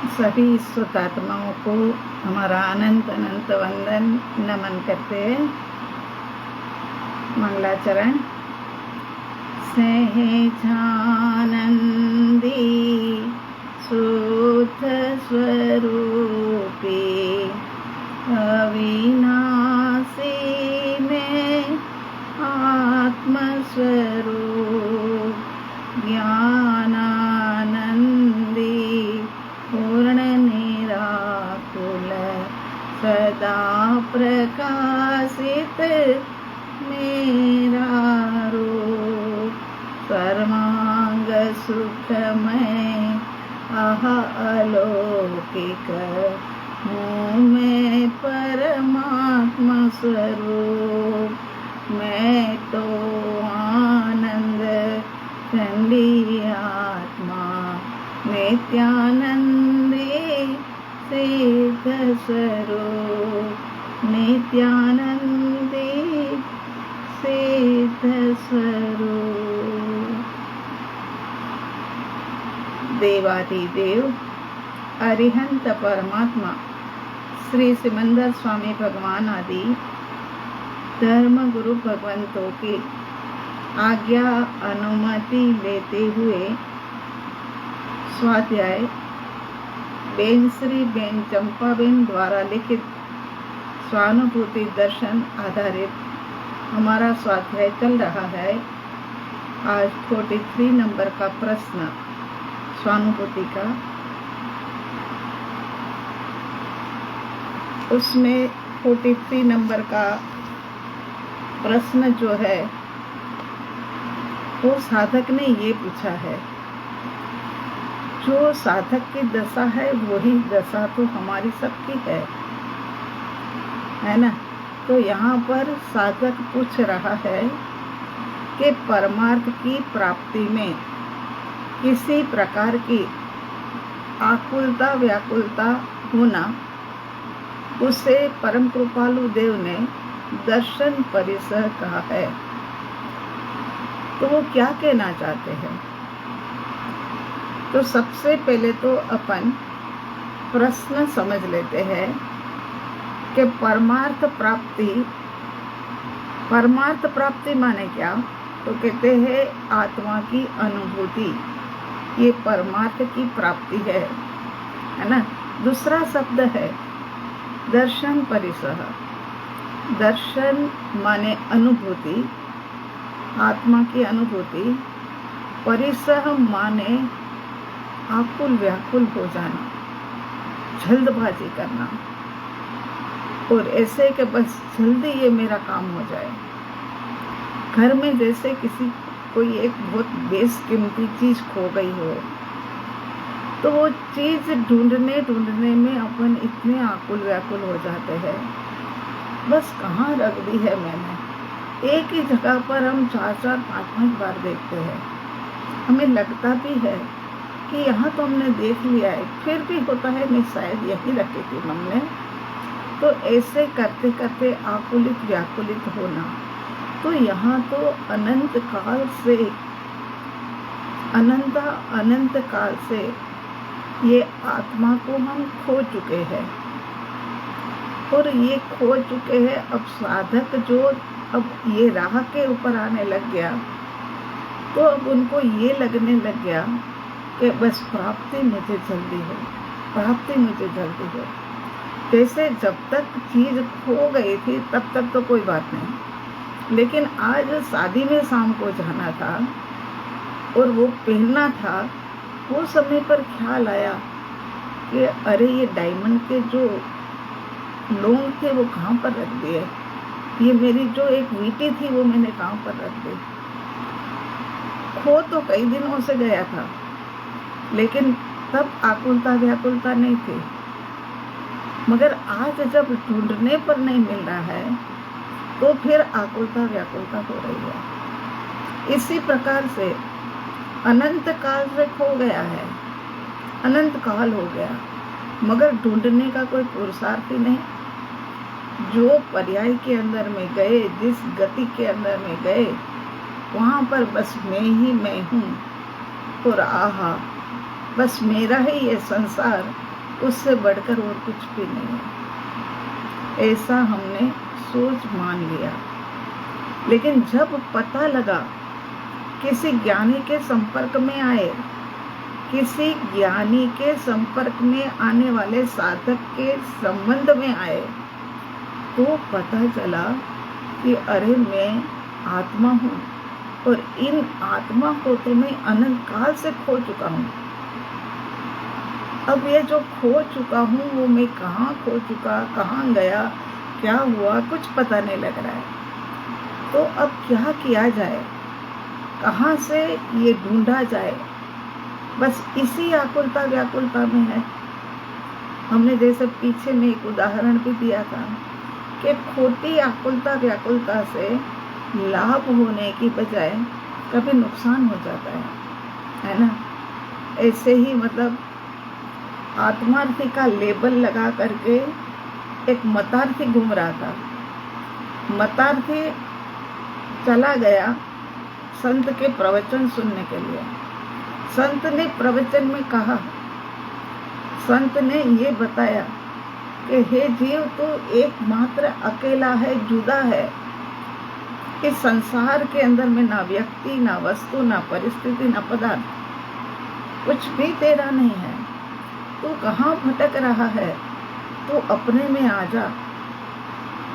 सभी श्रोतात्माओं को हमारा अनंत अनंत वंदन नमन करते हैं। मंगलाचरण। सहजानंदी शुद्ध स्वरूपी अविनाशी में आत्मस्वरूप ज्ञानानंदी पूर्ण निराकुल सदा प्रकाशित मेरा रूप सर्वांग सुखमय अलौकिक हूँ मैं परमात्मा स्वरूप। मैं तो आनंद ठंडी आत्मा नित्यानंदी सिद्ध स्वरूप नित्यानंदी सिद्ध स्वरूप। देवादिदेव अरिहंत परमात्मा श्री सिमंदर स्वामी भगवान आदि धर्म गुरु भगवंतों की आज्ञा अनुमति लेते हुए स्वाध्याय बेन श्री बेन चंपाबेन द्वारा लिखित स्वानुभूति दर्शन आधारित हमारा स्वाध्याय चल रहा है। आज 43 नंबर का प्रश्न स्वानुभूति का, उसमें 43 नंबर का प्रश्न जो है वो साधक ने ये पूछा है, जो साधक की दशा है वही दशा तो हमारी सबकी है ना। तो यहाँ पर साधक पूछ रहा है कि परमार्थ की प्राप्ति में किसी प्रकार की आकुलता व्याकुलता होना, उसे परम कृपालु देव ने दर्शन परिसर कहा है। तो वो क्या कहना चाहते हैं? तो सबसे पहले तो अपन प्रश्न समझ लेते हैं कि परमार्थ प्राप्ति माने क्या? तो कहते हैं आत्मा की अनुभूति, ये परमार्थ की प्राप्ति है ना। दूसरा शब्द है दर्शन परिसर। दर्शन माने अनुभूति, आत्मा की अनुभूति। परिसह माने आकुल व्याकुल हो जाना, जल्दबाजी करना, और ऐसे कि बस जल्दी ये मेरा काम हो जाए। घर में जैसे किसी कोई एक बहुत बेशकीमती चीज खो गई हो, तो वो चीज ढूंढने में अपन इतने आकुल व्याकुल हो जाते हैं, बस कहाँ रख दी है मैंने। एक ही जगह पर हम 4-4, 5-5 बार देखते हैं। हमें लगता भी है कि यहाँ तो हमने देख लिया है, फिर भी होता है मैं शायद यही रखी थी हमने। तो ऐसे करते करते आकुलित व्याकुलित होना। तो यहाँ तो अनंत काल से ये आत्मा को हम खो चुके हैं, और ये खो चुके हैं। अब साधक जो अब ये राह के ऊपर आने लग गया, तो अब उनको ये लगने लग गया कि बस प्राप्ति मुझे जल्दी हो। जैसे जब तक चीज खो गई थी तब तक तो कोई बात नहीं, लेकिन आज शादी में शाम को जाना था और वो पहनना था, वो समय पर ख्याल आया कि अरे ये डायमंड के जो लोन थे वो कहाँ पर रख दिए, ये मेरी जो एक वीटी थी वो मैंने कहाँ पर रख दी। खो तो कई दिनों से गया था, लेकिन तब आकुलता व्याकुलता नहीं थी। मगर आज जब ढूंढने पर नहीं मिल रहा है, तो फिर आकुलता व्याकुलता हो रही है। इसी प्रकार से अनंत काल से खो गया है, अनंत काल हो गया, मगर ढूंढने का कोई पुरुषार्थ ही नहीं। जो पर्याय के अंदर में गए, जिस गति के अंदर में गए, वहाँ पर बस मैं ही मैं हूँ, और आहा बस मेरा ही ये संसार उससे बढ़कर और कुछ भी नहीं है, ऐसा हमने सोच मान लिया। लेकिन जब पता लगा, किसी ज्ञानी के संपर्क में आए, किसी ज्ञानी के संपर्क में आने वाले साधक के संबंध में आए, तो पता चला कि अरे मैं आत्मा हूँ और इन आत्मा को तो मैं अनंत काल से खो चुका हूँ। अब ये जो खो चुका हूँ वो मैं कहाँ खो चुका, कहाँ गया, क्या हुआ, कुछ पता नहीं लग रहा है। तो अब क्या किया जाए, कहाँ से ये ढूंढा जाए, बस इसी आकुलता व्याकुलता में है। हमने जैसे पीछे में एक उदाहरण भी दिया था कि खोटी आकुलता व्याकुलता से लाभ होने की बजाय कभी नुकसान हो जाता है ना। ऐसे ही मतलब आत्मार्थी का लेबल लगा करके एक मतार्थी घूम रहा था। मतार्थी चला गया संत के प्रवचन सुनने के लिए। संत ने प्रवचन में कहा, संत ने ये बताया कि हे जीव, तो एकमात्र अकेला है, जुदा है। इस संसार के अंदर में ना व्यक्ति, ना वस्तु, ना परिस्थिति, ना पदार्थ, कुछ भी तेरा नहीं है। तू कहाँ भटक रहा है? तू अपने में आ जा,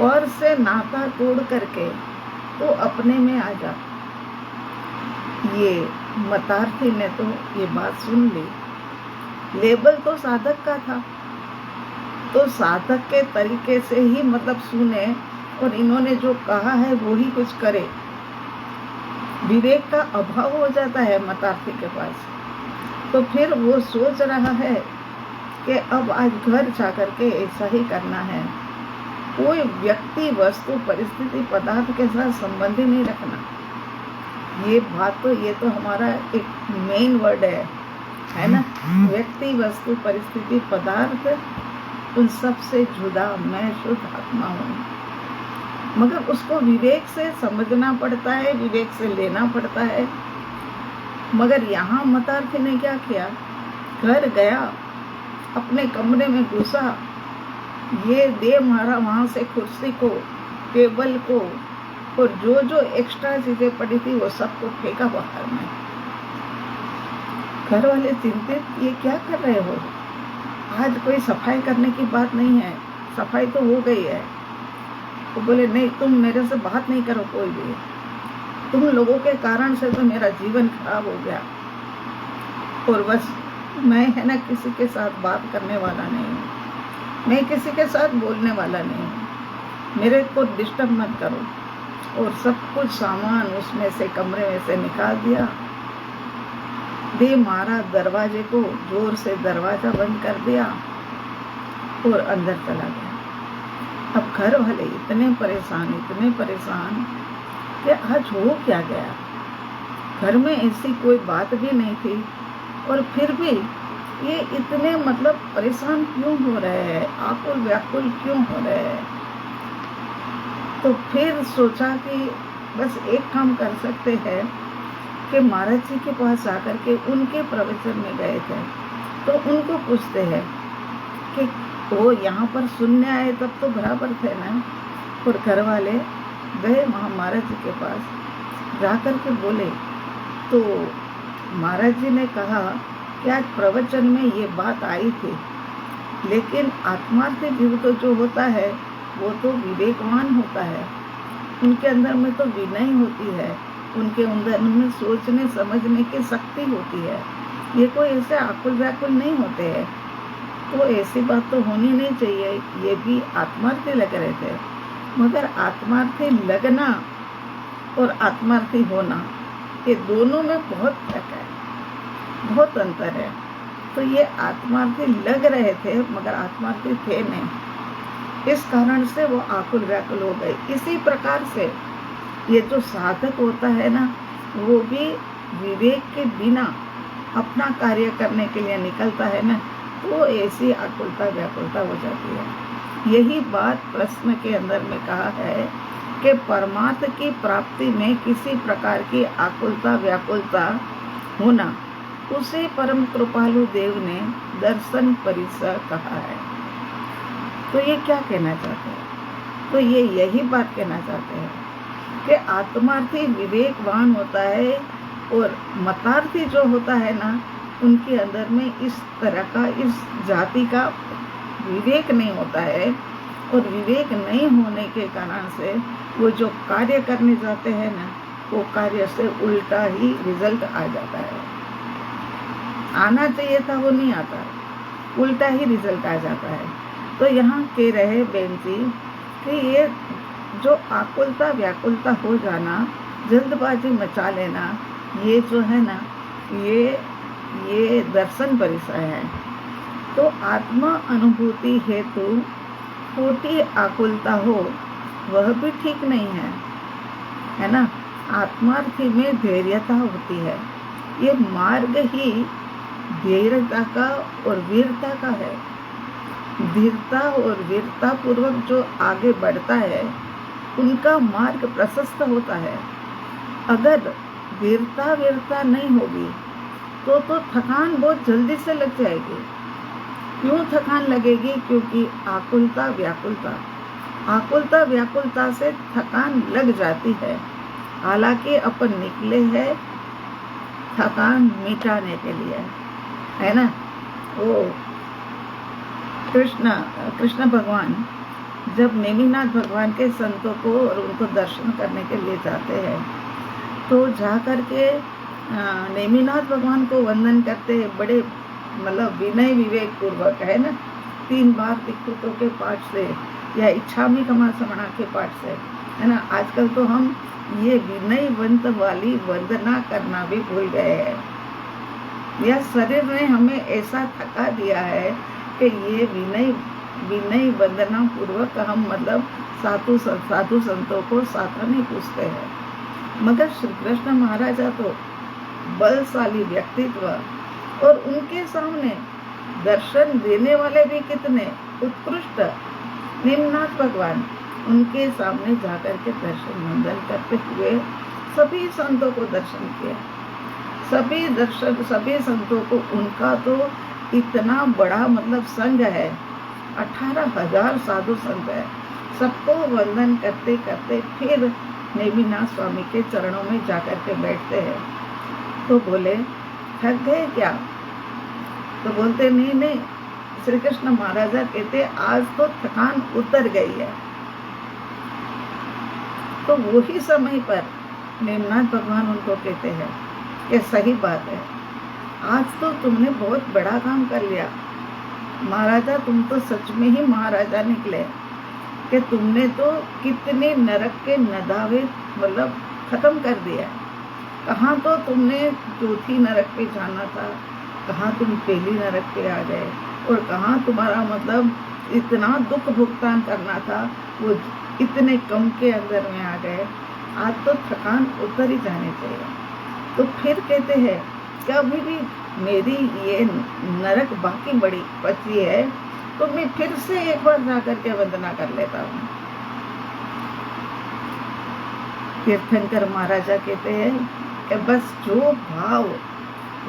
और से नाता तोड़ करके तो अपने में आ जा। ये मतार्थी ने तो ये बात सुन ली। लेबल तो साधक का था, तो साधक के तरीके से ही मतलब सुने, और इन्होंने जो कहा है वो ही कुछ करे। विवेक का अभाव हो जाता है मतार्थी के पास। तो फिर वो सोच रहा है कि अब आज घर जाकर के ऐसा ही करना है, कोई व्यक्ति, वस्तु, परिस्थिति, पदार्थ के साथ संबंध ही नहीं रखना। ये बात तो, ये तो हमारा एक मेन वर्ड है ना। व्यक्ति, वस्तु, परिस्थिति, पदार्थ, उन सब से जुदा मैं शुद्ध आत्मा हूँ। मगर उसको विवेक से समझना पड़ता है, विवेक से लेना पड़ता है। मगर यहाँ मतार्थी ने क्या किया, घर गया, अपने कमरे में घुसा, ये दे मारा वहाँ से कुर्सी को, टेबल को, और जो जो एक्स्ट्रा चीजें पड़ी थी वो सबको फेंका बाहर में। घर वाले चिंतित, ये क्या कर रहे हो? आज कोई सफाई करने की बात नहीं है, सफाई तो हो गई है। वो बोले नहीं, तुम मेरे से बात नहीं करो कोई भी, तुम लोगों के कारण से तो मेरा जीवन खराब हो गया। और बस मैं है ना किसी के साथ बात करने वाला नहीं हूँ, मैं किसी के साथ बोलने वाला नहीं हूँ, मेरे को डिस्टर्ब मत करो। और सब कुछ सामान उसमें से, कमरे में से निकाल दिया, दे मारा दरवाजे को, जोर से दरवाजा बंद कर दिया और अंदर चला गया। अब घर वाले इतने परेशान कि आज हो क्या गया। घर में ऐसी कोई बात भी नहीं थी, और फिर भी ये इतने मतलब परेशान क्यों हो रहे हैं, आकुल व्याकुल क्यों हो रहे हैं। तो फिर सोचा कि बस एक काम कर सकते हैं कि महाराज जी के पास आकर के उनके प्रवचन में गए थे, तो उनको पूछते हैं कि वो यहाँ पर सुनने आए तब तो बराबर थे ना। और घर वाले गए वहाँ महाराज जी के पास, जाकर के बोले, तो महाराज जी ने कहा कि आज प्रवचन में ये बात आई थी, लेकिन आत्मार्थी जीव तो जो होता है वो तो विवेकवान होता है, उनके अंदर में तो विनय होती है, उनके अंदर में सोचने समझने की शक्ति होती है। ये कोई ऐसे आकुल व्याकुल नहीं होते हैं, तो ऐसी बात तो होनी नहीं चाहिए। ये भी आत्मार्थी लग रहे थे, मगर आत्मार्थी लगना और आत्मार्थी होना, ये दोनों में बहुत फर्क है, बहुत अंतर है। तो ये आत्मार्थी लग रहे थे मगर आत्मार्थी थे नहीं, इस कारण से वो आकुल व्याकुल हो गए। इसी प्रकार से ये जो साधक होता है ना, वो भी विवेक के बिना अपना कार्य करने के लिए निकलता है ना, तो ऐसी आकुलता व्याकुलता हो जाती है। यही बात प्रश्न के अंदर में कहा है कि परमार्थ की प्राप्ति में किसी प्रकार की आकुलता व्याकुलता होना उसे परम कृपालु देव ने दर्शन परिसर कहा है। तो ये क्या कहना चाहते हैं? तो ये यही बात कहना चाहते हैं कि आत्मार्थी विवेकवान होता है और मतार्थी जो होता है ना, उनके अंदर में इस तरह का, इस जाति का विवेक नहीं होता है। और विवेक नहीं होने के कारण से वो जो कार्य करने जाते हैं ना, वो कार्य से उल्टा ही रिजल्ट आ जाता है। आना चाहिए था वो नहीं आता, उल्टा ही रिजल्ट आ जाता है। तो यहाँ कह रहे बहन जी कि ये जो आकुलता व्याकुलता हो जाना, जल्दबाजी मचा लेना, ये जो है ना, ये दर्शन परिचय है। तो आत्मा अनुभूति हेतु खोटी आकुलता हो, वह भी ठीक नहीं है ना। आत्मार्थी में धैर्यता होती है। ये मार्ग ही धैर्यता का और वीरता का है। धीरता और वीरता पूर्वक जो आगे बढ़ता है, उनका मार्ग प्रशस्त होता है। अगर धीरता वीरता नहीं होगी तो थकान बहुत जल्दी से लग जाएगी। क्यों थकान लगेगी? क्योंकि आकुलता व्याकुलता से थकान लग जाती है। हालांकि अपन निकले हैं थकान मिटाने के लिए, है ना। वो कृष्ण भगवान जब नेमिनाथ भगवान के संतों को और उनको दर्शन करने के लिए जाते हैं, तो जा कर के नेमिनाथ भगवान को वंदन करते हैं, बड़े मतलब विनय विवेक पूर्वक, है ना। 3 बार दिक्कुतों के पाठ से या इच्छामी कमा समणा के पाठ से, है ना। आजकल तो हम ये विनयवंत वाली वंदना करना भी भूल गए हैं। यह शरीर ने हमें ऐसा थका दिया है कि ये विनय वंदना पूर्वक हम मतलब साधु संतों को साथ नहीं पूछते हैं। मगर श्री कृष्ण महाराजा तो बलशाली व्यक्तित्व, और उनके सामने दर्शन देने वाले भी कितने उत्कृष्ट नेमिनाथ भगवान, उनके सामने जाकर के दर्शन वंदन करते हुए सभी संतों को दर्शन किया। सभी संतों को, उनका तो इतना बड़ा मतलब संघ है, 18,000 साधु संत है। सबको वंदन करते करते फिर नेमिनाथ स्वामी के चरणों में जाकर के बैठते हैं। तो बोले थक गए क्या? तो बोलते नहीं, श्री कृष्ण महाराजा कहते आज तो थकान उतर गई है। तो वही समय पर नेमिनाथ भगवान उनको कहते हैं कि सही बात है, आज तो तुमने बहुत बड़ा काम कर लिया महाराजा। तुम तो सच में ही महाराजा निकले कि तुमने तो कितने नरक के नदावे मतलब खत्म कर दिया। कहाँ तो तुमने चौथी नरक पे जाना था, कहाँ तुम पहली नरक पे आ गए, और कहाँ तुम्हारा मतलब इतना दुख भुगतान करना था, वो इतने कम के अंदर में आ गए। आज तो थकान उतर ही जानी चाहिए। तो फिर कहते हैं कि अभी भी मेरी ये नरक बाकी बड़ी बची है, तो मैं फिर से एक बार जाकर के वंदना कर लेता हूँ। तीर्थंकर महाराजा कहते हैं कि बस जो भाव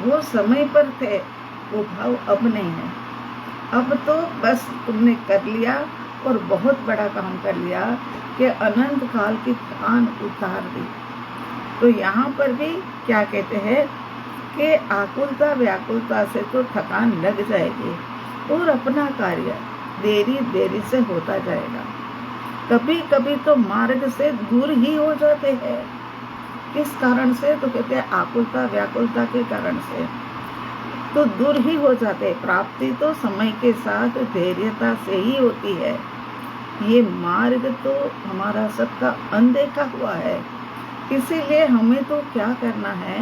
वो समय पर थे, वो भाव अब नहीं है। अब तो बस तुमने कर लिया और बहुत बड़ा काम कर लिया कि अनंत काल की थकान उतार दी। तो यहाँ पर भी क्या कहते हैं कि आकुलता व्याकुलता से तो थकान लग जाएगी और अपना कार्य देरी से होता जाएगा। कभी कभी तो मार्ग से दूर ही हो जाते हैं। किस कारण से? तो कहते हैं आकुलता व्याकुलता के कारण से तो दूर ही हो जाते। प्राप्ति तो समय के साथ धैर्यता से ही होती है। ये मार्ग तो हमारा सबका अनदेखा हुआ है। इसीलिए हमें तो क्या करना है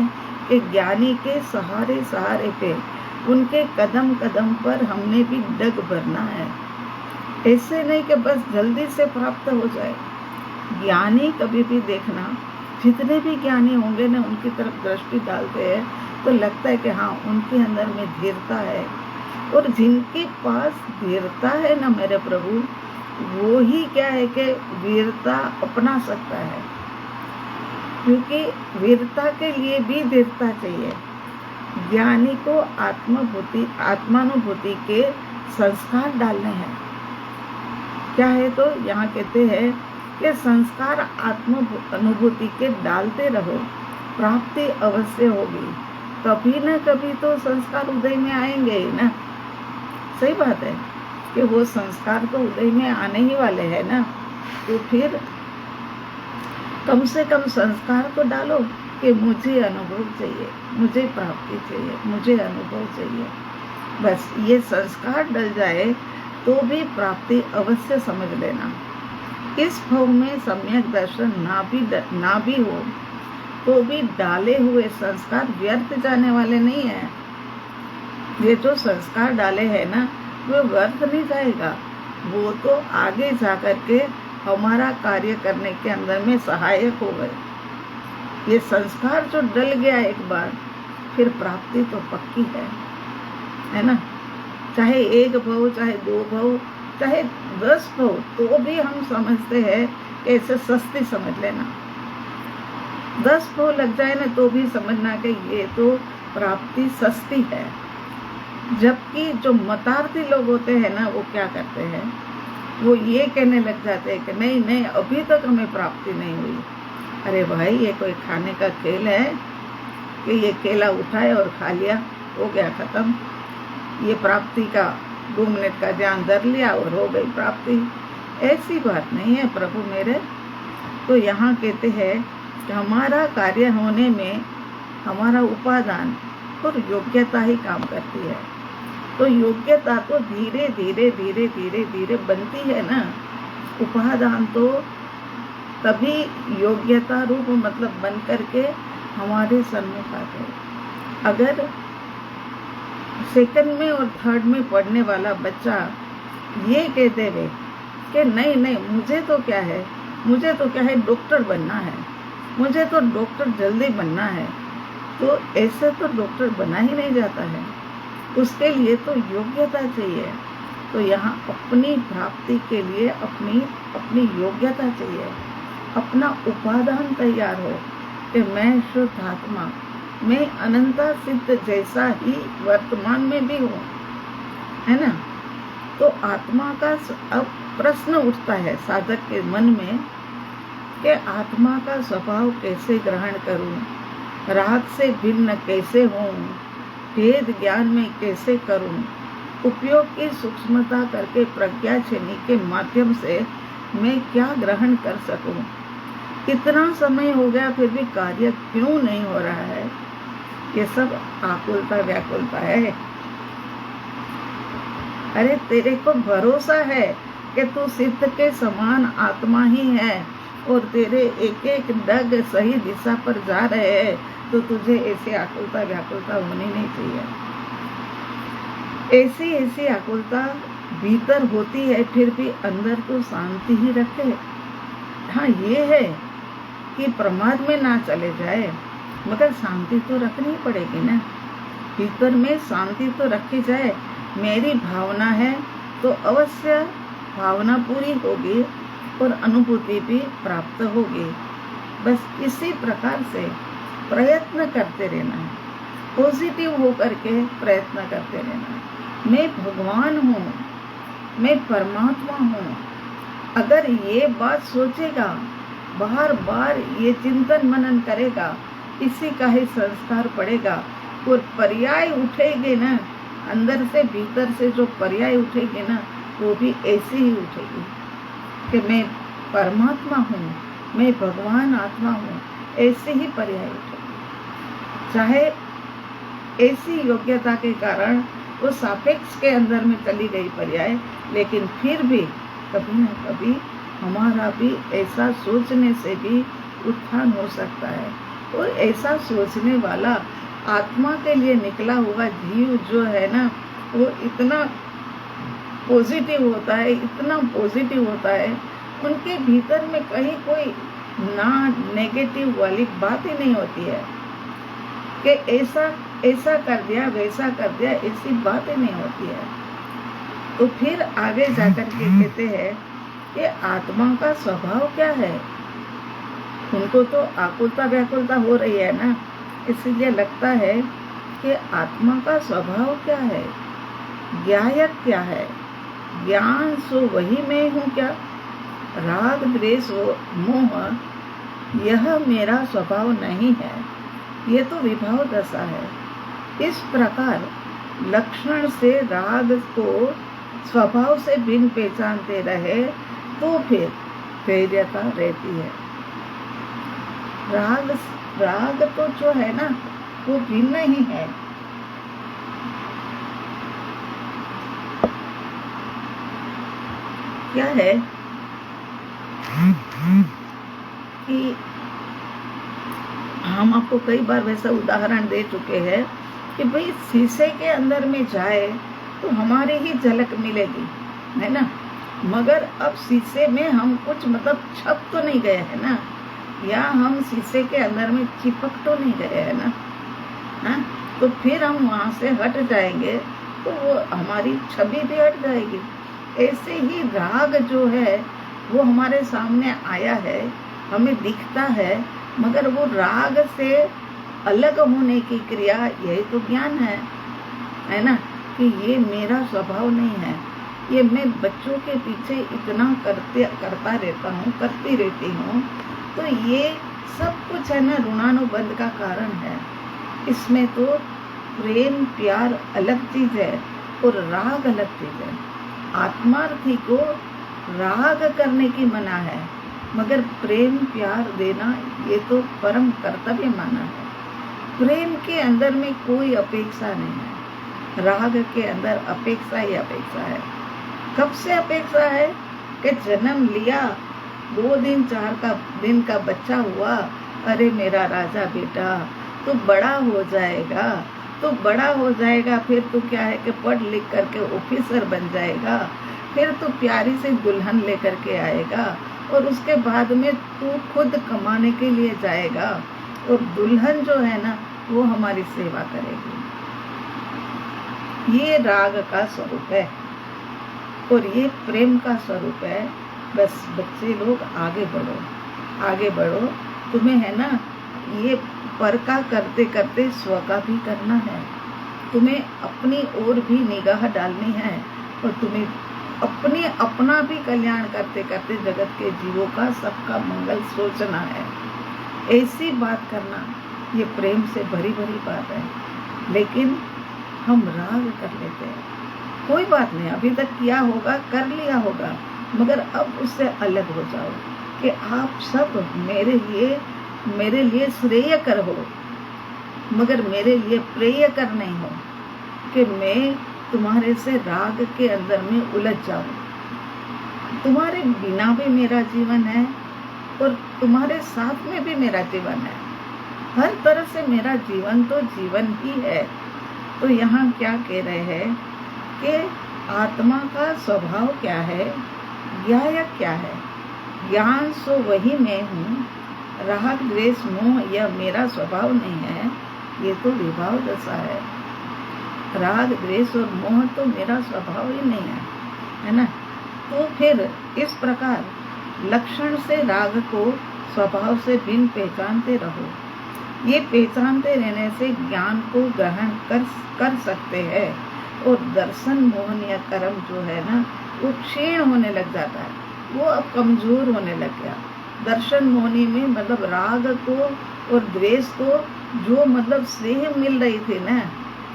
कि ज्ञानी के सहारे पे, उनके कदम कदम पर हमने भी डग भरना है। ऐसे नहीं कि बस जल्दी से प्राप्त हो जाए। ज्ञानी कभी भी देखना, जितने भी ज्ञानी होंगे ना, उनकी तरफ दृष्टि डालते हैं तो लगता है कि हाँ, उनके अंदर में धीरता है। और जिनके पास धीरता है ना मेरे प्रभु, वो ही क्या है कि वीरता अपना सकता है। क्योंकि वीरता के लिए भी धीरता चाहिए। ज्ञानी को आत्मानुभूति के संस्कार डालने हैं। क्या है? तो यहाँ कहते हैं कि संस्कार अनुभूति के डालते रहो, प्राप्ति अवश्य होगी। कभी न कभी तो संस्कार उदय में आएंगे ही ना। सही बात है कि वो संस्कार तो उदय में आने ही वाले हैं ना। तो फिर कम से कम संस्कार तो डालो कि मुझे अनुभव चाहिए, मुझे प्राप्ति चाहिए, मुझे अनुभव चाहिए। बस ये संस्कार डल जाए तो भी प्राप्ति अवश्य समझ लेना। इस भव में सम्यक दर्शन ना भी हो तो भी डाले हुए संस्कार व्यर्थ जाने वाले नहीं है। ये जो संस्कार डाले हैं ना, वो व्यर्थ नहीं जाएगा, वो तो आगे जाकर के हमारा कार्य करने के अंदर में सहायक हो गए। ये संस्कार जो डल गया एक बार, फिर प्राप्ति तो पक्की है ना। चाहे 1 भव, चाहे 2 भव, चाहे 10 भव, तो भी हम समझते हैं कि ऐसे सस्ती समझ लेना। 10 भव लग जाए ना तो भी समझना कि ये तो प्राप्ति सस्ती है। जबकि जो मतार्थी लोग होते हैं ना, वो क्या करते हैं, वो ये कहने लग जाते हैं कि नहीं नहीं, अभी तक हमें प्राप्ति नहीं हुई। अरे भाई, ये कोई खाने का खेल है कि ये केला उठाए और खा लिया, हो गया खत्म। ये प्राप्ति का 2 मिनट का ध्यान धर लिया और हो गई प्राप्ति। ऐसी बात नहीं है प्रभु मेरे। तो यहाँ कहते हैं कि हमारा कार्य होने में हमारा उपादान और योग्यता ही काम करती है। तो योग्यता तो धीरे धीरे धीरे धीरे धीरे बनती है ना। उपादान तो तभी योग्यता रूप मतलब बन करके हमारे सन्मुख आते हैं। अगर सेकंड में और थर्ड में पढ़ने वाला बच्चा ये कहते हुए कि नहीं नहीं, मुझे तो क्या है डॉक्टर बनना है, मुझे तो डॉक्टर जल्दी बनना है, तो ऐसे तो डॉक्टर बना ही नहीं जाता है। उसके लिए तो योग्यता चाहिए। तो यहाँ अपनी प्राप्ति के लिए अपनी योग्यता चाहिए, अपना उपादान तैयार हो कि मैं शुद्ध आत्मा, मैं अनंता सिद्ध जैसा ही वर्तमान में भी हूँ, है ना। तो आत्मा का अब प्रश्न उठता है साधक के मन में कि आत्मा का स्वभाव कैसे ग्रहण करूं, राग से भिन्न कैसे हूं, भेद ज्ञान में कैसे करूं, उपयोग की सूक्ष्मता करके प्रज्ञा छेनी के माध्यम से मैं क्या ग्रहण कर सकूं। कितना समय हो गया फिर भी कार्य क्यों नहीं हो रहा है? ये सब आकुलता व्याकुलता है। अरे तेरे को भरोसा है कि तू सिद्ध के समान आत्मा ही है और तेरे एक एक डग सही दिशा पर जा रहे हैं, तो तुझे ऐसी आकुलता व्याकुलता होनी नहीं चाहिए। ऐसी आकुलता भीतर होती है, फिर भी अंदर तो शांति ही रखे। हाँ, ये है कि प्रमाद में ना चले जाए, मगर शांति तो रखनी पड़ेगी ना। भीतर में शांति तो रखी जाए। मेरी भावना है तो अवश्य भावना पूरी होगी और अनुभूति भी प्राप्त होगी। बस इसी प्रकार से प्रयत्न करते रहना है, पॉजिटिव होकर के प्रयत्न करते रहना है। मैं भगवान हूँ, मैं परमात्मा हूँ। अगर ये बात सोचेगा, बार बार ये चिंतन मनन करेगा, इसी का ही संस्कार पड़ेगा और पर्याय उठेगी ना, अंदर से भीतर से जो पर्याय उठेगी ना, वो भी ऐसी ही उठेगी कि मैं परमात्मा हूँ, मैं भगवान आत्मा हूँ। ऐसे ही पर्याय उठेगी। चाहे ऐसी योग्यता के कारण वो सापेक्ष के अंदर में चली गई पर्याय, लेकिन फिर भी कभी न कभी हमारा भी ऐसा सोचने से भी उत्थान हो सकता है। और ऐसा सोचने वाला आत्मा के लिए निकला हुआ जीव जो है ना, वो इतना पॉजिटिव होता है, इतना पॉजिटिव होता है, उनके भीतर में कहीं कोई ना नेगेटिव वाली बात ही नहीं होती है कि ऐसा कर दिया, वैसा कर दिया, ऐसी बात ही नहीं होती है। तो फिर आगे जाकर के कहते हैं कि आत्मा का स्वभाव क्या है। उनको तो आकुलता व्याकुलता हो रही है ना, इसीलिए लगता है कि आत्मा का स्वभाव क्या है, ज्ञायक क्या है। ज्ञान सो वही मैं हूँ क्या, राग द्वेष मोह यह मेरा स्वभाव नहीं है, ये तो विभाव दशा है। इस प्रकार लक्षण से राग को स्वभाव से भिन्न पहचानते रहे तो फिर वैधता रहती है। राग तो जो है ना वो भिन्न ही है। क्या है कि हम आपको कई बार वैसा उदाहरण दे चुके हैं कि भाई शीशे के अंदर में जाए तो हमारी ही झलक मिलेगी, है ना, मगर अब शीशे में हम कुछ मतलब छप तो नहीं गए है ना, या हम शीशे के अंदर में चिपक तो नहीं गए है ना, हाँ? तो फिर हम वहाँ से हट जाएंगे तो वो हमारी छवि भी हट जाएगी। ऐसे ही राग जो है वो हमारे सामने आया है, हमें दिखता है, मगर वो राग से अलग होने की क्रिया यही तो ज्ञान है ना, कि ये मेरा स्वभाव नहीं है, ये मैं बच्चों के पीछे इतना करता रहता हूँ, करती रहती हूँ, तो ये सब कुछ है ना ऋणानुबंध का कारण है। इसमें तो प्रेम प्यार अलग चीज है और राग अलग चीज है। आत्मार्थी को राग करने की मना है, मगर प्रेम प्यार देना ये तो परम कर्तव्य माना है। प्रेम के अंदर में कोई अपेक्षा नहीं है, राग के अंदर अपेक्षा ही अपेक्षा है। कब से अपेक्षा है कि जन्म लिया, 2 दिन 4 दिन का बच्चा हुआ, अरे मेरा राजा बेटा तो बड़ा हो जाएगा, तो बड़ा हो जाएगा, फिर तो क्या है कि पढ़ लिख करके ऑफिसर बन जाएगा, फिर तो प्यारी से दुल्हन लेकर के आएगा, और उसके बाद में तू खुद कमाने के लिए जाएगा, और दुल्हन जो है ना वो हमारी सेवा करेगी। ये राग का स्वरूप है और ये प्रेम का स्वरूप है। बस बच्चे लोग आगे बढ़ो, आगे बढ़ो। तुम्हें है ना ये पर का करते करते स्व का भी करना है, तुम्हें अपनी ओर भी निगाह डालनी है, और तुम्हें अपना भी कल्याण करते करते जगत के जीवों का सबका मंगल सोचना है। ऐसी बात करना ये प्रेम से भरी भरी बात है, लेकिन हम राग कर लेते हैं। कोई बात नहीं, अभी तक किया होगा, कर लिया होगा, मगर अब उससे अलग हो जाओ कि आप सब मेरे लिए श्रेय कर हो, मगर मेरे लिए प्रेय कर नहीं हो, कि मैं तुम्हारे से राग के अंदर में उलझ जाऊं। तुम्हारे बिना भी मेरा जीवन है और तुम्हारे साथ में भी मेरा जीवन है, हर तरह से मेरा जीवन तो जीवन ही है। तो यहाँ क्या कह रहे हैं कि आत्मा का स्वभाव क्या है, ज्ञायक क्या है। ज्ञान सो वही मैं हूँ, राग द्वेष मोह यह मेरा स्वभाव नहीं है, ये तो विभाव दशा है। राग द्वेष और मोह तो मेरा स्वभाव ही नहीं है ना। तो फिर इस प्रकार लक्षण से राग को स्वभाव से भिन्न पहचानते रहो। ये पहचानते रहने से ज्ञान को ग्रहण कर सकते हैं, और दर्शन मोहन या कर्म जो है ना वो क्षीण होने लग जाता है, वो अब कमजोर होने लग गया। दर्शन मोहनी में मतलब राग को और द्वेष को जो मतलब स्नेह मिल रही थी ना,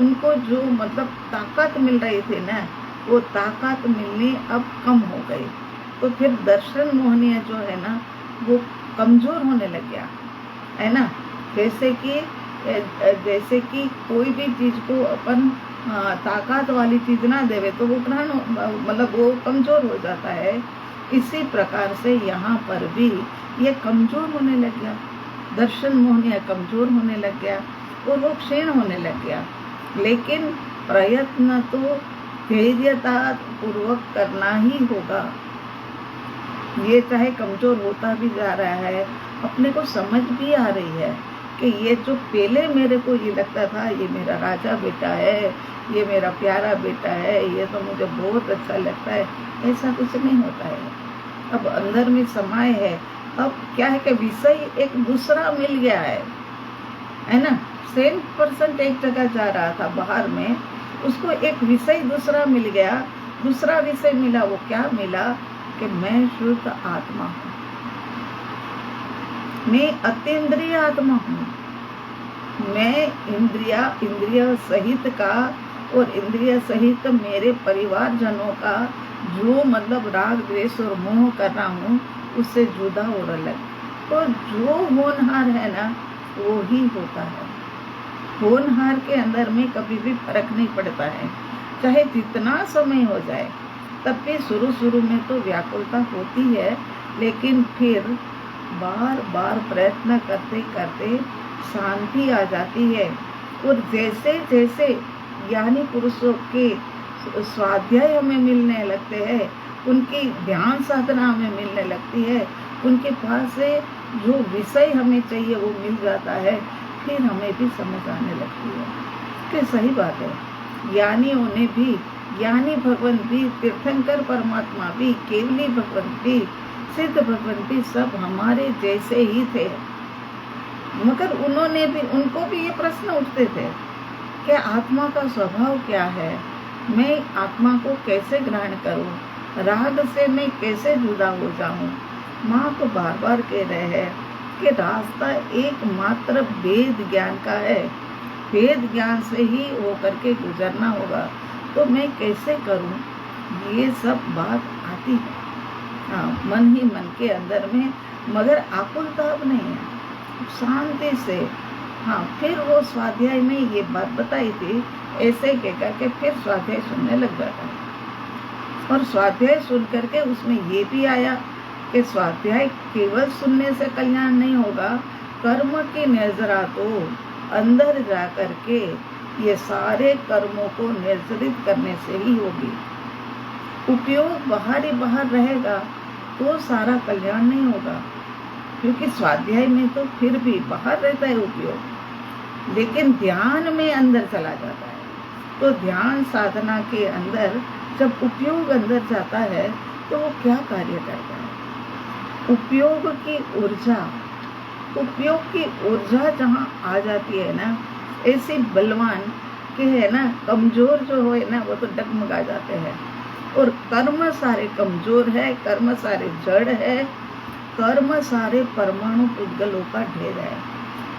उनको जो मतलब ताकत मिल रही थी ना, वो ताकत मिलनी अब कम हो गई। तो फिर दर्शन मोहनीय जो है ना वो कमजोर होने लग गया, है ना। जैसे कि कोई भी चीज को अपन ताकत वाली चीज ना देवे तो वो मतलब वो कमजोर हो जाता है। इसी प्रकार से यहाँ पर भी ये कमजोर होने लग गया, दर्शन मोहनीय कमजोर होने लग गया और वो क्षीण होने लग गया। लेकिन प्रयत्न तो धैर्यता पूर्वक करना ही होगा। ये चाहे कमजोर होता भी जा रहा है, अपने को समझ भी आ रही है कि ये जो पहले मेरे को ये लगता था ये मेरा राजा बेटा है, ये मेरा प्यारा बेटा है, ये तो मुझे बहुत अच्छा लगता है, ऐसा कुछ नहीं होता है। अब अंदर में समाये है, अब क्या है कि विषय एक दूसरा मिल गया है, है ना। सेम पर्सन एक जगह जा रहा था बाहर में, उसको एक विषय दूसरा मिल गया, दूसरा विषय मिला। वो क्या मिला कि मैं शुद्ध आत्मा हूँ, मैं अतीन्द्रिय आत्मा हूँ, मैं इंद्रिय सहित का और इंद्रिय सहित मेरे परिवारजनों का जो मतलब राग द्वेष और मोह कर रहा हूँ उससे जुदा और अलग। तो जो होनहार है ना वो ही होता है। होनहार के अंदर में कभी भी फर्क नहीं पड़ता है, चाहे जितना समय हो जाए। तब भी शुरू में तो व्याकुलता होती है, लेकिन फिर बार बार प्रयत्न करते करते शांति आ जाती है। और जैसे जैसे ज्ञानी पुरुषों के स्वाध्याय हमें मिलने लगते हैं, उनकी ध्यान साधना हमें मिलने लगती है, उनके पास से जो विषय हमें चाहिए वो मिल जाता है, फिर हमें भी समझ आने लगती है कि सही बात है। ज्ञानियों ने भी, ज्ञानी भगवान भी, तीर्थंकर परमात्मा भी, केवली भगवान भी, सिद्ध भगवान भी सब हमारे जैसे ही थे। मगर उनको भी ये प्रश्न उठते थे कि आत्मा का स्वभाव क्या है, मैं आत्मा को कैसे ग्रहण करूं, राग से मैं कैसे जुदा हो जाऊं। माँ तो बार बार कह रहे हैं कि रास्ता एकमात्र वेद ज्ञान का है, वेद ज्ञान से ही होकर के गुजरना होगा। तो मैं कैसे करूं, ये सब बात आती है हाँ मन ही मन के अंदर में, मगर आकुलता अब नहीं है, शांति से। हाँ फिर वो स्वाध्याय में ये बात बताई थी, ऐसे कह करके फिर स्वाध्याय सुनने लग जाता है। और स्वाध्याय सुन करके उसमें ये भी आया कि स्वाध्याय केवल सुनने से कल्याण नहीं होगा, कर्म की नजरा तो अंदर जा करके ये सारे कर्मों को निर्जरित करने से ही होगी। उपयोग बाहर ही बाहर रहेगा तो सारा कल्याण नहीं होगा, क्योंकि स्वाध्याय में तो फिर भी बाहर रहता है उपयोग, लेकिन ध्यान में अंदर चला जाता है। तो ध्यान साधना के अंदर जब उपयोग अंदर जाता है तो वो क्या कार्य करता है। उपयोग की ऊर्जा जहाँ आ जाती है ना, ऐसी बलवान के है ना, कमजोर जो है ना वो तो डगमगा जाते हैं। और कर्म सारे कमजोर है, कर्म सारे जड़ है, कर्म सारे परमाणु पुद्गलों का ढेर है।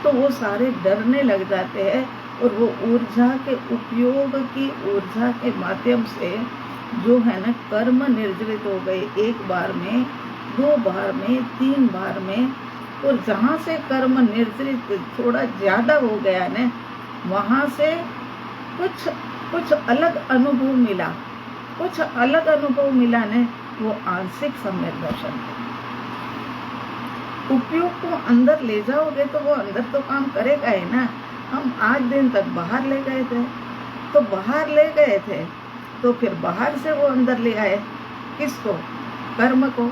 तो वो सारे डरने लग जाते हैं और वो ऊर्जा के उपयोग की ऊर्जा के माध्यम से जो है ना कर्म निर्जरित हो गए, एक बार में, 2 बार में, 3 बार में। और जहाँ से कर्म निर्जरित थोड़ा ज्यादा हो गया ना, वहाँ से कुछ अलग अनुभव मिला, कुछ अलग अनुभव मिला ने, वो आंशिक सम्यक दर्शन। उपयोग को अंदर ले जाओगे तो वो अंदर तो काम करेगा ही ना। हम 8 दिन तक बाहर ले गए थे, तो बाहर ले गए थे तो फिर बाहर से वो अंदर ले आए, किसको, कर्म को,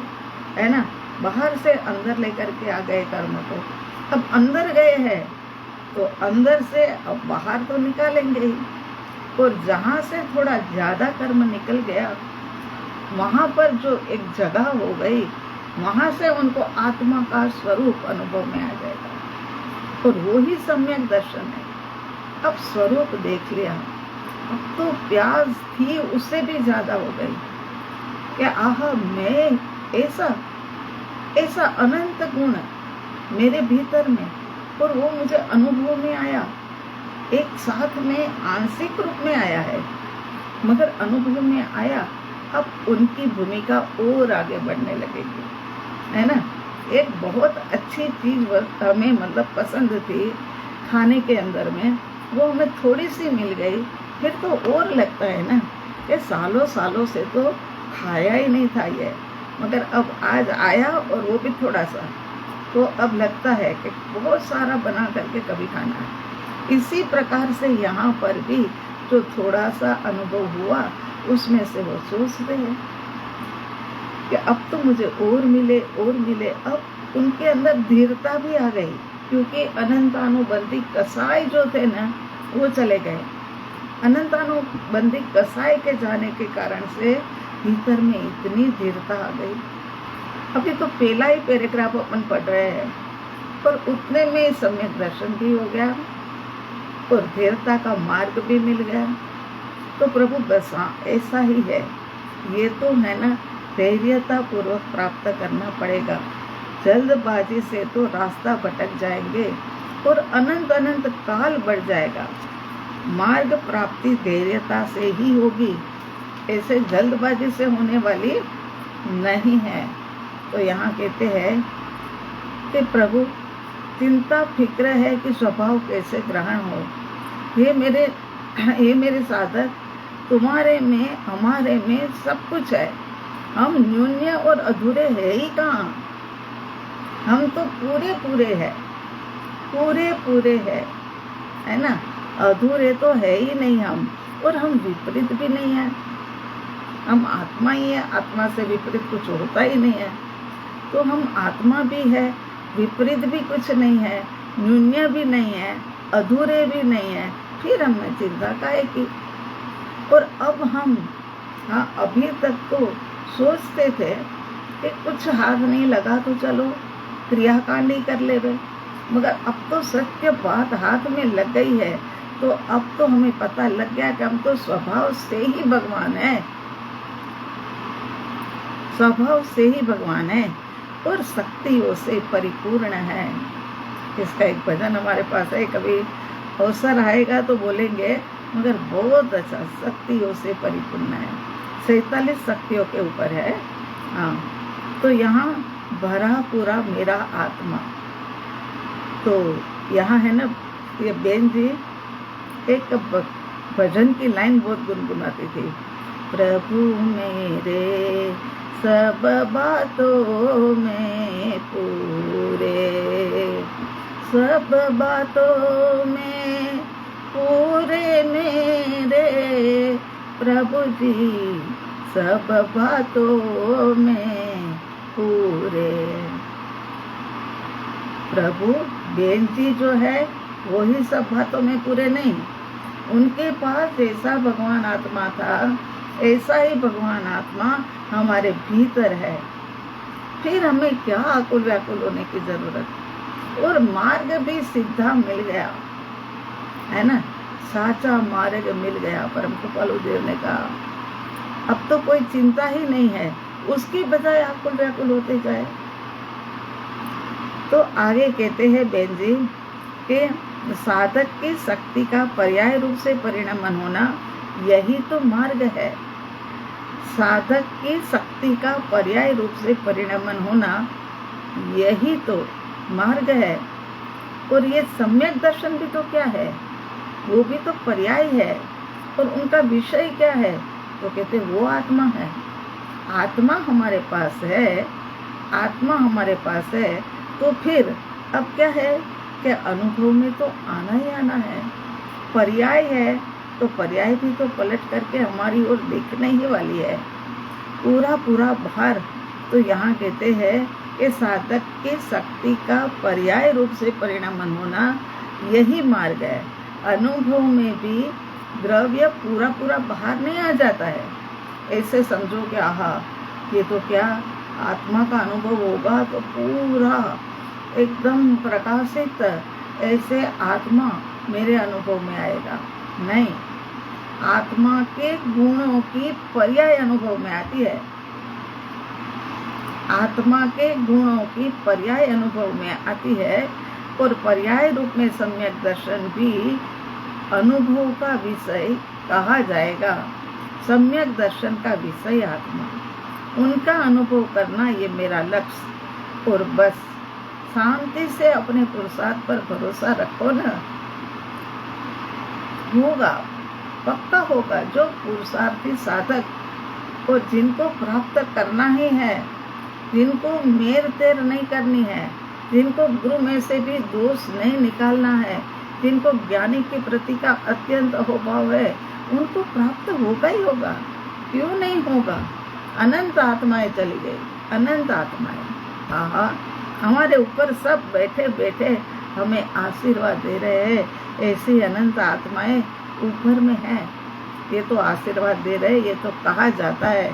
है ना। बाहर से अंदर लेकर के आ गए कर्म को। अब अंदर गए हैं तो अंदर से अब बाहर तो निकालेंगे ही। और जहाँ से थोड़ा ज्यादा कर्म निकल गया, वहां पर जो एक जगह हो गई, वहां से उनको आत्मा का स्वरूप अनुभव में आ जाएगा। और वो ही सम्यक दर्शन है। अब स्वरूप देख लिया, अब तो प्यास थी उससे भी ज्यादा हो गई कि आहा, मैं ऐसा अनंत गुण मेरे भीतर में, और वो मुझे अनुभव में आया, एक साथ में आंशिक रूप में आया है, मगर अनुभव में आया। अब उनकी भूमिका और आगे बढ़ने लगेगी, है ना। एक बहुत अच्छी चीज हमें मतलब पसंद थी खाने के अंदर में, वो हमें थोड़ी सी मिल गई, फिर तो और लगता है ना कि सालों से तो खाया ही नहीं था ये, मगर अब आज आया और वो भी थोड़ा सा, तो अब लगता है कि बहुत सारा बना करके कभी खाना है। इसी प्रकार से यहाँ पर भी जो थोड़ा सा अनुभव हुआ उसमें से वो सोचते हैं कि अब तो मुझे और मिले। अब उनके अंदर धीरता भी आ गई, क्योंकि अनंतानुबंधी कसाई जो थे ना वो चले गए। अनंतानुबंधी कसाई के जाने के कारण से भीतर में इतनी धीरता आ गई। अभी तो पहला ही पैराग्राफ अपन पढ़ रहे हैं और उतने में सम्यक दर्शन भी हो गया और धीरता का मार्ग भी मिल गया। तो प्रभु बस हाँ ऐसा ही है, ये तो है ना, धैर्यता पूर्वक प्राप्त करना पड़ेगा। जल्दबाजी से तो रास्ता भटक जाएंगे और अनंत अनंत काल बढ़ जाएगा। मार्ग प्राप्ति धैर्यता से ही होगी, ऐसे जल्दबाजी से होने वाली नहीं है। तो यहाँ कहते हैं कि प्रभु चिंता फिक्र है कि स्वभाव कैसे ग्रहण हो। ये मेरे साधक, तुम्हारे में हमारे में सब कुछ है, हम न्यून्य और अधूरे है ही कहाँ। हम तो पूरे पूरे है ना, अधूरे तो है ही नहीं हम, और हम विपरीत भी नहीं है। हम आत्मा ही है, आत्मा से विपरीत कुछ होता ही नहीं है। तो हम आत्मा भी है, विपरीत भी कुछ नहीं है, न्यून्य भी नहीं है, अधूरे भी नहीं है, फिर हमें चिंता काहे की। और अब हम अभी तक तो सोचते थे कि कुछ हाथ नहीं लगा तो चलो क्रियाकांड ही कर ले बे, मगर अब तो सत्य बात हाथ में लग गई है। तो अब तो हमें पता लग गया कि हम तो स्वभाव से ही भगवान है, स्वभाव से ही भगवान है और शक्तियों से परिपूर्ण है। इसका एक भजन हमारे पास है, कभी अवसर आएगा तो बोलेंगे, मगर बहुत अच्छा, शक्तियों से परिपूर्ण है। 47 शक्तियों के ऊपर है। हाँ, तो यहाँ भरा पूरा मेरा आत्मा। तो यहाँ है ना, ये बेन जी एक भजन की लाइन बहुत गुनगुनाती थी, प्रभु मेरे सब बातों में पूरे, सब बातों में पूरे मेरे प्रभु जी, सब बातों में पूरे। प्रभु बेन जी जो है वो ही सब बातों में पूरे नहीं, उनके पास जैसा भगवान आत्मा था ऐसा ही भगवान आत्मा हमारे भीतर है। फिर हमें क्या आकुल व्याकुल होने की जरूरत। और मार्ग भी सीधा मिल गया है ना, साचा मार्ग मिल गया। परम कृपालु देव ने कहा अब तो कोई चिंता ही नहीं है, उसकी बजाय आकुल व्याकुल होते जाए। तो आगे कहते हैं बेन जी कि साधक की शक्ति का पर्याय रूप से परिणमन होना यही तो मार्ग है। साधक की शक्ति का पर्याय रूप से परिणमन होना यही तो मार्ग है। और ये सम्यक दर्शन भी तो क्या है, वो भी तो पर्याय है। और उनका विषय क्या है, तो कहते वो आत्मा है। आत्मा हमारे पास है, आत्मा हमारे पास है। तो फिर अब क्या है कि अनुभव में तो आना ही आना है। पर्याय है तो पर्याय भी तो पलट करके हमारी ओर देखने ही वाली है। पूरा पूरा भार तो यहाँ कहते हैं कि साधक के शक्ति का पर्याय रूप से परिणमन होना यही मार्ग है। अनुभव में भी द्रव्य पूरा पूरा बाहर नहीं आ जाता है। ऐसे समझो कि आहा ये तो क्या आत्मा का अनुभव होगा तो पूरा एकदम प्रकाशित ऐसे आत्मा मेरे अनुभव में आएगा। नहीं, आत्मा के गुणों की पर्याय अनुभव में आती है। आत्मा के गुणों की पर्याय अनुभव में आती है। और पर्याय रूप में सम्यक दर्शन भी अनुभव का विषय कहा जाएगा। सम्यक दर्शन का विषय आत्मा, उनका अनुभव करना ये मेरा लक्ष्य। और बस शांति से अपने पुरुषार्थ पर भरोसा रखो ना, होगा, पक्का होगा। जो पुरुषार्थी साधक और जिनको प्राप्त करना ही है, जिनको मेर तेर नहीं करनी है, जिनको गुरु में से भी दोष नहीं निकालना है, जिनको ज्ञानी के प्रति का अत्यंत अहोभाव है, उनको प्राप्त होगा ही होगा। क्यों नहीं होगा। अनंत आत्माएं चली गई, अनंत आत्माएं। हाँ, हमारे ऊपर सब बैठे बैठे हमें आशीर्वाद दे रहे हैं। ऐसी अनंत आत्माएं ऊपर में है। ये तो आशीर्वाद दे रहे, ये तो कहा जाता है,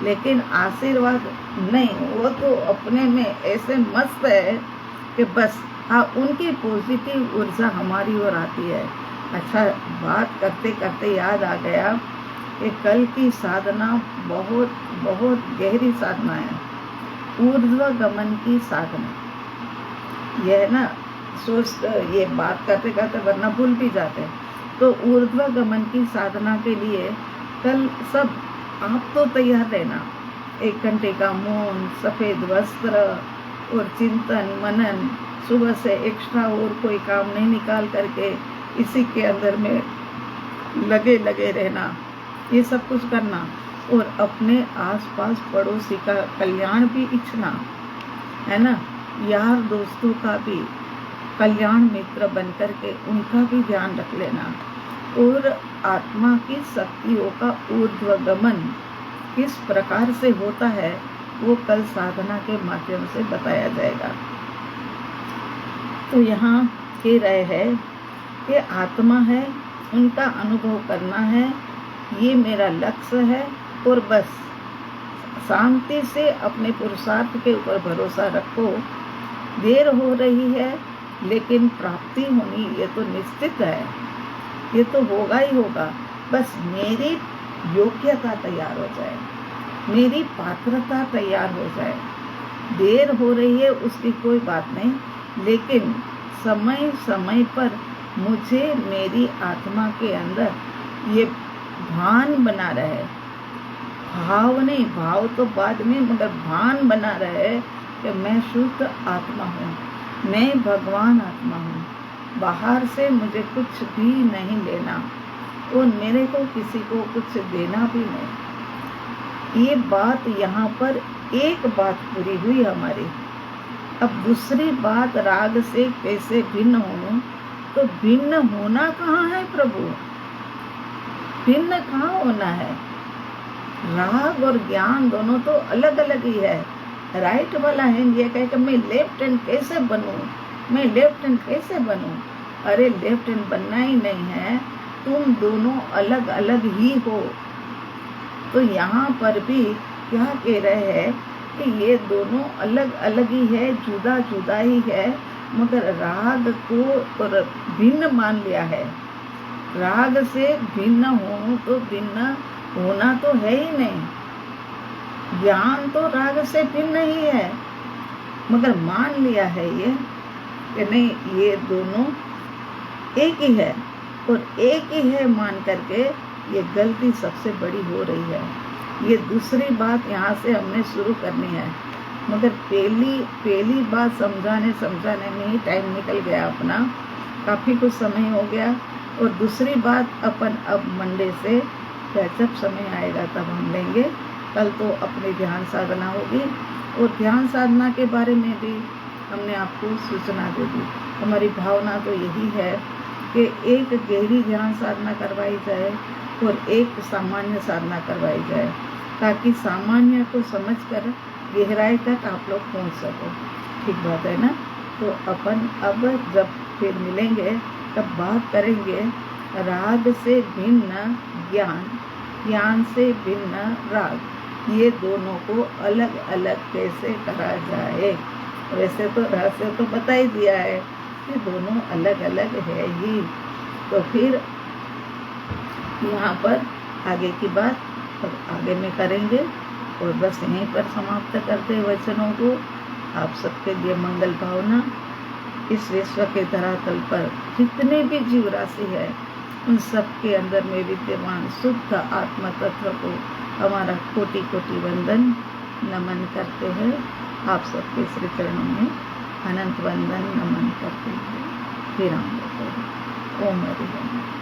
लेकिन आशीर्वाद नहीं, वो तो अपने में ऐसे मस्त है कि बस हाँ, उनकी पॉजिटिव ऊर्जा हमारी ओर आती है। अच्छा, बात करते करते याद आ गया कि कल की साधना बहुत बहुत गहरी साधना है, ऊर्ध्व गमन की साधना। यह ना सोच, ये बात करते करते वरना भूल भी जाते हैं। तो ऊर्ध्व गमन की साधना के लिए कल सब आप तो तैयार रहना। 1 घंटे का मौन, सफ़ेद वस्त्र और चिंतन मनन, सुबह से एक्स्ट्रा और कोई काम नहीं निकाल करके इसी के अंदर में लगे लगे रहना, ये सब कुछ करना। और अपने आसपास पड़ोसी का कल्याण भी इच्छना, है ना, यार दोस्तों का भी कल्याण मित्र बन करके उनका भी ध्यान रख लेना। और आत्मा की शक्तियों का ऊर्ध्वगमन किस प्रकार से होता है वो कल साधना के माध्यम से बताया जाएगा। तो यहाँ कह रहे हैं कि आत्मा है, उनका अनुभव करना है, ये मेरा लक्ष्य है। और बस शांति से अपने पुरुषार्थ के ऊपर भरोसा रखो। देर हो रही है लेकिन प्राप्ति होनी ये तो निश्चित है, ये तो होगा ही होगा। बस मेरी योग्यता तैयार हो जाए, मेरी पात्रता तैयार हो जाए। देर हो रही है उसकी कोई बात नहीं, लेकिन समय समय पर मुझे मेरी आत्मा के अंदर ये भान बना रहे, भाव नहीं, भाव तो बाद में, मगर भान बना रहे कि मैं शुद्ध आत्मा हूँ, मैं भगवान आत्मा हूँ। बाहर से मुझे कुछ भी नहीं लेना और मेरे को किसी को कुछ देना भी नहीं। ये बात यहाँ पर एक बात पूरी हुई हमारी। अब दूसरी बात, राग से कैसे भिन्न हूँ। तो भिन्न होना कहाँ है प्रभु, भिन्न कहाँ होना है। राग और ज्ञान दोनों तो अलग अलग ही है। राइट वाला हैंड ये कहे कि मैं लेफ्ट हैंड कैसे बनूं, मैं लेफ्ट हैंड कैसे बनूं। अरे लेफ्ट हैंड बनना ही नहीं है, तुम दोनों अलग अलग ही हो। तो यहाँ पर भी क्या कह रहे हैं कि ये दोनों अलग अलग ही है, जुदा जुदा ही है, मगर राग को और भिन्न मान लिया है। राग से भिन्न हो तो भिन्न होना तो है ही नहीं। ज्ञान तो राग से भिन्न ही है, मगर मान लिया है ये कि नहीं, ये दोनों एक ही है। और एक ही है मान करके ये गलती सबसे बड़ी हो रही है। ये दूसरी बात यहाँ से हमने शुरू करनी है, मगर पहली बात समझाने में ही टाइम निकल गया अपना, काफ़ी कुछ समय हो गया। और दूसरी बात अपन अब मंडे से जब समय आएगा तब हम लेंगे। कल तो अपनी ध्यान साधना होगी, और ध्यान साधना के बारे में भी हमने आपको सूचना दे दी। हमारी भावना तो यही है कि एक गहरी ध्यान साधना करवाई जाए और एक सामान्य साधना करवाई जाए, ताकि सामान्य को समझकर गहराई तक आप लोग पहुंच सको। ठीक बात है ना। तो अपन अब जब फिर मिलेंगे तब बात करेंगे राग से भिन्न ज्ञान, ज्ञान से भिन्न राग, ये दोनों को अलग अलग कैसे करा जाए। वैसे तो रहस्य तो बता ही दिया है कि दोनों अलग अलग है ही। तो फिर यहाँ पर आगे की बात अब आगे में करेंगे। और बस यहीं पर समाप्त करते वचनों को। आप सबके लिए मंगल भावना। इस विश्व के धरातल पर जितने भी जीव राशि है उन सब के अंदर में विद्यमान शुद्ध आत्मा तत्व को हमारा कोटि कोटि वंदन नमन करते हैं। आप सबके श्री चरणों में अनंत वंदन नमन करते हैं। विराम देते हैं। ओम हरि ओम।